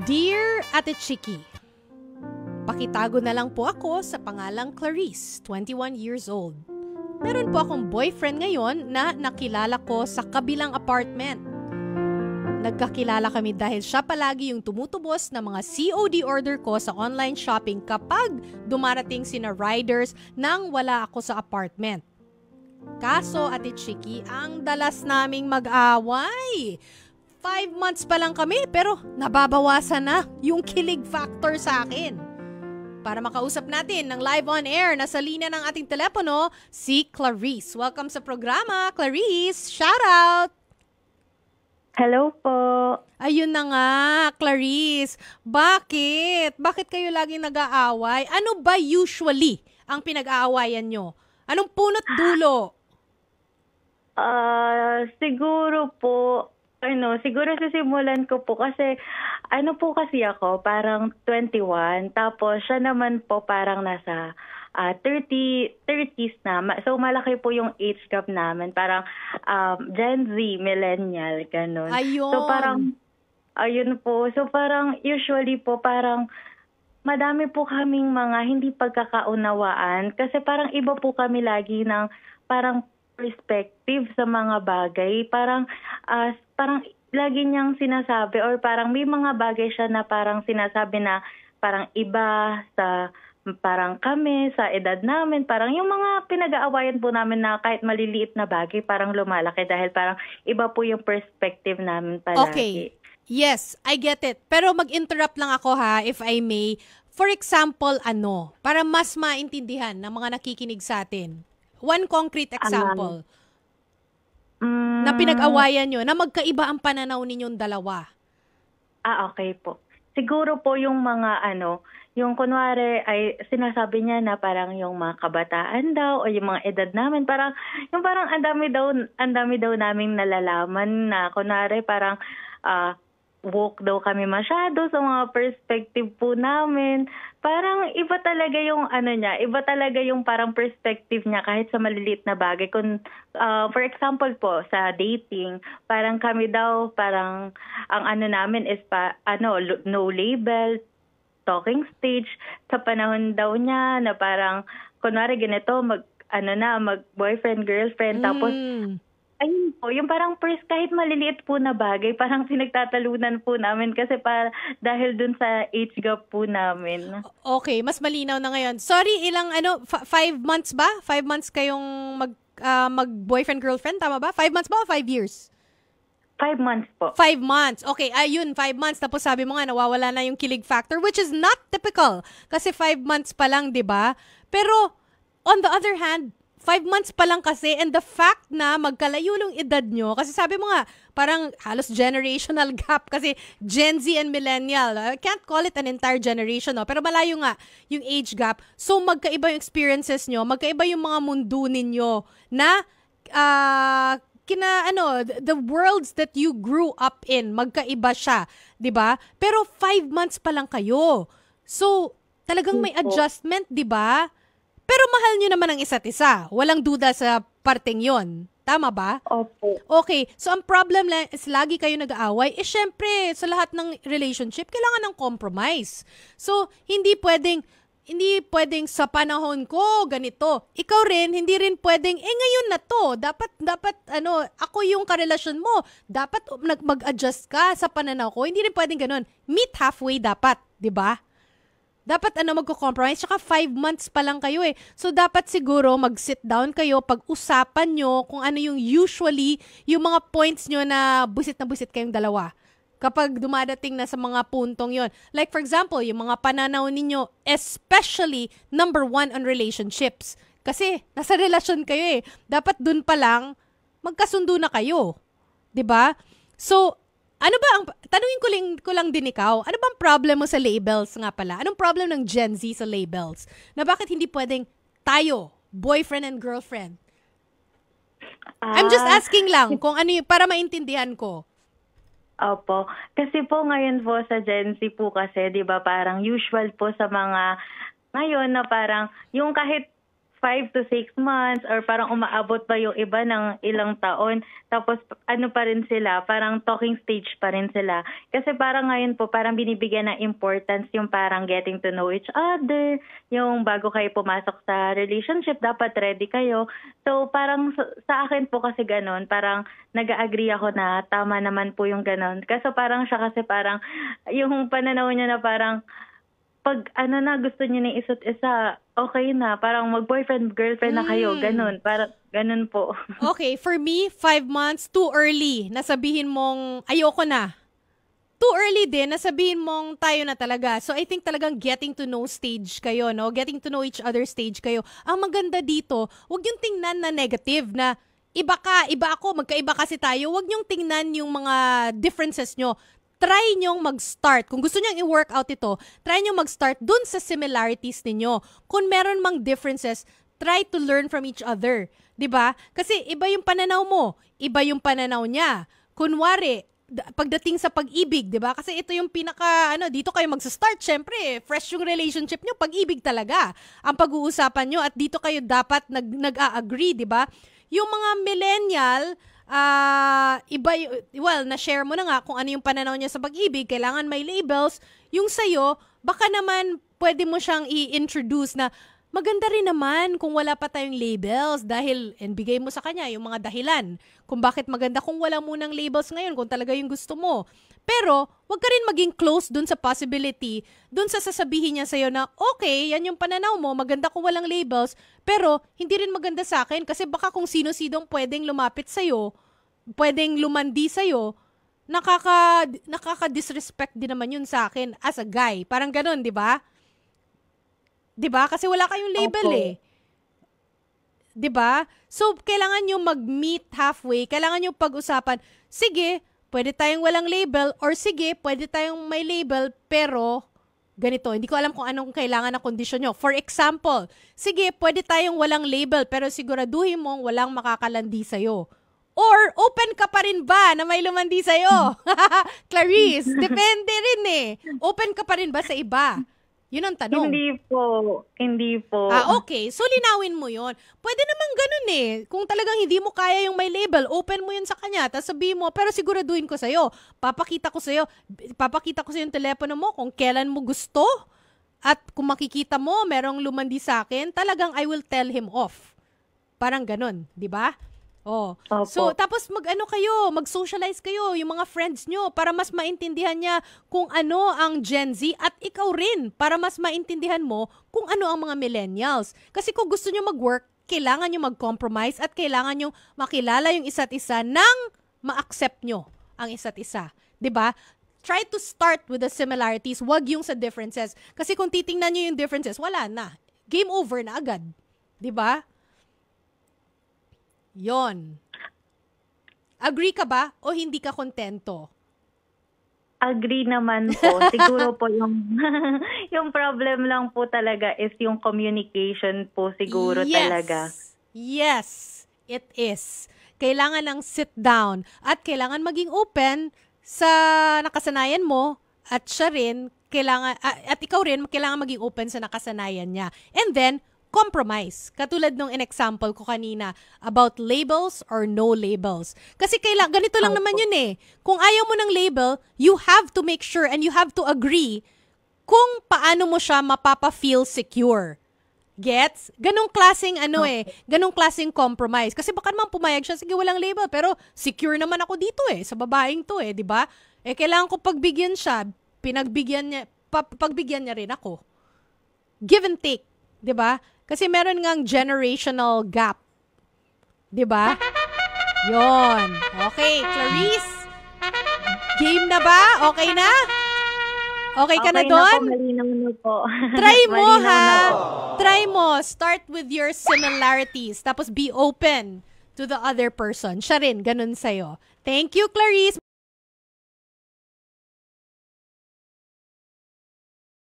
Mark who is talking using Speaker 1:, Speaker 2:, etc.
Speaker 1: Dear Ate Chiki, pakitago na lang po ako sa pangalang Clarice, 21 years old. Meron po akong boyfriend ngayon na nakilala ko sa kabilang apartment. Nagkakilala kami dahil siya palagi yung tumutubos ng mga COD order ko sa online shopping kapag dumarating sina riders nang wala ako sa apartment. Kaso, Ate Chiki, ang dalas naming mag-away. 5 months pa lang kami pero nababawasan na yung kilig factor sa akin. Para makausap natin ng live on air, nasa linya ng ating telepono, si Clarice. Welcome sa programa, Clarice. Shout out!
Speaker 2: Hello po.
Speaker 1: Ayun na nga, Clarice. Bakit? Bakit kayo laging nag-aaway? Ano ba usually ang pinag-aawayan nyo? Anong punot dulo?
Speaker 2: Siguro po, siguro sisimulan ko po kasi, po kasi ako, parang 21, tapos siya naman po parang nasa 30s na. So, malaki po yung age gap namin. Parang Gen Z, millennial, ganun.
Speaker 1: Ayun.
Speaker 2: So, parang, ayun po. So, parang usually po, parang madami po kaming mga hindi pagkakaunawaan kasi parang iba po kami lagi ng parang perspective sa mga bagay. Parang lagi niyang sinasabi or parang may mga bagay siya na parang sinasabi na parang iba sa parang kami, sa edad namin. Parang yung mga pinag-aawayan po namin na kahit maliliit na bagay parang lumalaki dahil parang iba po yung perspective namin palagi.
Speaker 1: Okay. Yes, I get it. Pero mag-interrupt lang ako ha, if I may. For example, para mas maintindihan ng mga nakikinig sa atin. One concrete example. Na pinag-awayan nyo, na magkaiba ang pananaw ninyong dalawa.
Speaker 2: Okay po. Siguro po yung mga yung kunwari ay sinasabi niya na parang yung mga kabataan daw o yung mga edad namin, parang ang dami daw naming nalalaman na kunwari parang woke daw kami masyado sa mga perspective po namin. Parang iba talaga yung iba talaga yung parang perspective niya kahit sa maliliit na bagay. Kung, for example po, sa dating, parang kami daw, parang ang namin is no label, talking stage. Sa panahon daw niya na parang, kunwari ganito, mag boyfriend, girlfriend, tapos, ayun po, yung parang kahit maliliit po na bagay, parang pinagtatalunan po namin kasi dahil dun sa age gap po namin.
Speaker 1: Okay, mas malinaw na ngayon. Sorry, ilang 5 months ba? 5 months kayong mag-boyfriend, girlfriend, tama ba? 5 months ba o 5 years?
Speaker 2: 5 months po.
Speaker 1: 5 months. Okay, ayun, 5 months. Tapos sabi mo nga, nawawala na yung kilig factor, which is not typical. Kasi 5 months pa lang, di ba? Pero, on the other hand, 5 months pa lang kasi, and the fact na magkalayo ng edad nyo, kasi sabi mo nga, parang halos generational gap kasi Gen Z and millennial. I can't call it an entire generation, no? Pero malayo nga yung age gap. So, magkaiba yung experiences nyo, magkaiba yung mga mundo ninyo na the worlds that you grew up in, magkaiba siya, 'di ba? Pero 5 months pa lang kayo. So, talagang may adjustment, 'di ba? Pero mahal nyo naman ang isa't isa. Walang duda sa parteng yon. Tama ba?
Speaker 2: Opo.
Speaker 1: Okay. So, ang problem lang is lagi kayo nag-aaway. Syempre, sa lahat ng relationship, kailangan ng compromise. So, hindi pwedeng sa panahon ko, ganito. Ikaw rin, hindi rin pwedeng, ngayon na to. Dapat, ako yung karelasyon mo. Dapat mag-adjust ka sa pananaw ko. Hindi rin pwedeng ganun. Meet halfway dapat, di ba? Dapat magko-compromise, tsaka 5 months pa lang kayo eh. So, dapat siguro mag-sit down kayo, pag-usapan nyo kung ano yung usually, yung mga points nyo na busit kayong dalawa. Kapag dumadating na sa mga puntong yon. Like for example, yung mga pananaw ninyo, especially number 1 on relationships. Kasi, nasa relasyon kayo eh. Dapat dun pa lang, magkasundo na kayo. 'Di ba? So, tanungin ko lang din ikaw, ano bang problem mo sa labels nga pala? Anong problem ng Gen Z sa labels? Na bakit hindi pwedeng tayo, boyfriend and girlfriend? I'm just asking lang kung ano para maintindihan ko.
Speaker 2: Opo. Kasi po ngayon po sa Gen Z po kasi, di ba, parang usual po sa mga ngayon na parang yung kahit 5 to 6 months or parang umaabot pa yung iba ng ilang taon. Tapos ano pa rin sila, parang talking stage pa rin sila. Kasi parang ngayon po, parang binibigyan ng importance yung parang getting to know each other, yung bago kayo pumasok sa relationship, dapat ready kayo. So parang sa akin po kasi ganun, parang nag-agree ako na tama naman po yung ganun. Kaso parang siya kasi parang yung pananaw niya na parang pag ano na gusto niyo ng isa't isa, okay na. Parang mag-boyfriend, girlfriend na kayo. Ganun. Parang ganun po.
Speaker 1: Okay, for me, 5 months, too early. Nasabihin mong ayoko na. Too early din, nasabihin mong tayo na talaga. So I think talagang getting to know stage kayo, no? Getting to know each other stage kayo. Ang maganda dito, huwag yung tingnan na negative na iba ka, iba ako, magkaiba kasi tayo. Huwag yung tingnan yung mga differences nyo. Try nyong mag-start. Kung gusto nyong i-work out ito, try nyong mag-start dun sa similarities ninyo. Kung meron mang differences, try to learn from each other. 'Di ba? Kasi iba yung pananaw mo, iba yung pananaw niya. Kunwari, pagdating sa pag-ibig, 'di ba? Kasi ito yung dito kayo magsa-start, syempre, fresh yung relationship nyo, pag-ibig talaga. Ang pag-uusapan nyo at dito kayo dapat nag-a-agree, 'di ba? Yung mga millennial, na-share mo na nga kung ano yung pananaw niya sa pag-ibig, kailangan may labels. Yung sa'yo, baka naman pwede mo siyang i-introduce na maganda rin naman kung wala pa tayong labels dahil bigay mo sa kanya yung mga dahilan kung bakit maganda kung wala munang labels ngayon, kung talaga yung gusto mo. Pero, wag ka rin maging close dun sa possibility, dun sa sasabihin niya sa'yo na, okay, yan yung pananaw mo, maganda kung walang labels, pero hindi rin maganda sa akin kasi baka kung sino-sinong pwedeng lumapit sa'yo, pwedeng lumandi sa'yo, nakaka-disrespect din naman yun sa akin as a guy. Parang ganun, di ba? Di ba? Kasi wala kayong label eh. Di ba? So, kailangan nyo mag-meet halfway, kailangan nyo pag-usapan, sige, pwede tayong walang label or sige, pwede tayong may label pero ganito. Hindi ko alam kung anong kailangan ng kondisyon nyo. For example, sige, pwede tayong walang label pero siguraduhin mong walang makakalandi sa'yo. Or open ka pa rin ba na may lumandi sa'yo? Clarice, depende rin eh. Open ka pa rin ba sa iba? Yun ang tanong.
Speaker 2: Hindi po.
Speaker 1: Okay. So, linawin mo yun. Pwede naman ganun eh. Kung talagang hindi mo kaya yung may label, open mo yun sa kanya. Tapos sabihin mo, pero siguraduhin ko sa'yo. Papakita ko sa'yo yung telepono mo kung kailan mo gusto. At kung makikita mo, merong lumandi sa akin, talagang I will tell him off. Parang ganun. Di ba? Oh.
Speaker 2: Opo.
Speaker 1: So, tapos mag-socialize kayo, yung mga friends nyo, para mas maintindihan niya kung ano ang Gen Z at ikaw rin, para mas maintindihan mo kung ano ang mga millennials. Kasi kung gusto nyo mag-work, kailangan nyo mag-compromise at kailangan nyo makilala yung isa't isa nang ma-accept nyo ang isa't isa. 'Di ba? Try to start with the similarities, wag yung sa differences. Kasi kung titingnan nyo yung differences, wala na. Game over na agad. 'Di ba? Yon. Agree ka ba o hindi ka kontento?
Speaker 2: Agree naman po. Siguro po yung problem lang po talaga is yung communication po siguro talaga.
Speaker 1: Yes, it is. Kailangan ng sit down at kailangan maging open sa nakasanayan mo at siya rin, at ikaw rin, kailangan maging open sa nakasanayan niya. And then, compromise. Katulad nung in-example ko kanina about labels or no labels. Kasi ganito lang naman yun eh. Kung ayaw mo ng label, you have to make sure and you have to agree kung paano mo siya mapapa-feel secure. Gets? Ganong klaseng ganong klaseng compromise. Kasi baka naman pumayag siya, sige walang label, pero secure naman ako dito eh, sa babaeng to eh, di ba? Kailangan ko pagbigyan siya, pagbigyan niya rin ako. Give and take, di ba? Kasi meron ngang generational gap. 'Di ba? Yon. Okay, Clarice. Game na ba? Okay na? Okay ka na doon?
Speaker 2: Malinaw na po.
Speaker 1: Try mo ha. Try mo. Start with your similarities. Tapos be open to the other person. Siya rin, ganun sa'yo. Thank you, Clarice.